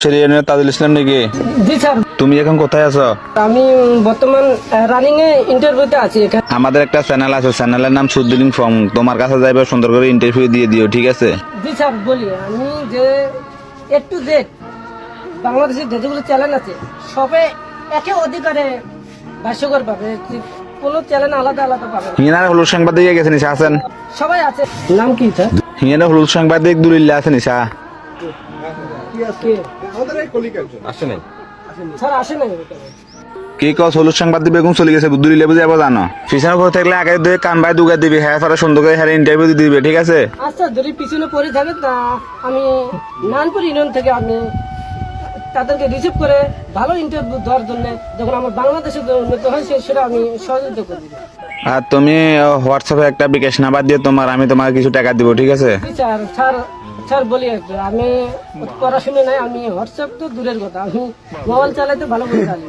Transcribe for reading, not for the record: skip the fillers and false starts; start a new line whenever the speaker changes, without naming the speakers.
ফুলছড়ি ইউনিয়নের তাজুল ইসলাম নাকি?
জি স্যার।
তুমি এখন কোথায় আছো?
আমি বর্তমান রানিং এ ইন্টারভিউতে আছি এখানে।
আমাদের একটা চ্যানেল আছে, চ্যানেলের নাম সুদ্দিন ফর্ম। তোমার কাছে যাইবে, সুন্দর করে ইন্টারভিউ দিয়ে দিও, ঠিক আছে?
জি স্যার বলি, আমি যে এ টু জেড বাংলাদেশের যেগুলো চ্যানেল আছে সবে একে অধিকারে ভাষ্যকর পাবে, কোনো চ্যানেল আলাদা আলাদা পাবে না।
হিয়ানার হলুদ সাংবাদিক গেছে নিশা আছেন?
সবাই আছে। নাম কি স্যার?
হিয়ানার হলুদ সাংবাদিক দুলিল্লা আছে নিশা?
কে?
আসে নাই।
স্যার আসে নাই।
কি কস? হলুদ সাংবাদিক বেগুন চলে গেছে, দুলিল্লা বুঝে যাবো জানো? পিছনে পড়ে থাকলে আগে দিয়ে কান ভাই দুগা দিবি, হ্যাঁ পরে সুন্দর করে হ্যাঁ ইন্টারভিউ দিবে, ঠিক আছে?
আচ্ছা, যদি পিছনে পড়ে থাকে তা আমি নানপুর ইউনিয়ন থেকে আমি তাদেরকে রিসিভ করে ভালো ইন্টারভিউ দেওয়ার জন্য যখন আমার বাংলাদেশে উন্নত হয় সেটা আমি সহযোগিতা করে দিব।
আর তুমি হোয়াটসঅ্যাপে একটা বিকাশ নাম্বার দিয়ে আমি তোমার কিছু টাকা দিব, ঠিক আছে?
জি স্যার। স্যার স্যার বলি একটু, আমি পড়াশুনো নাই, আমি হোয়াটসঅ্যাপ তো দূরের কথা, আমি মোবাইল চালাইতে ভালো করে জানি।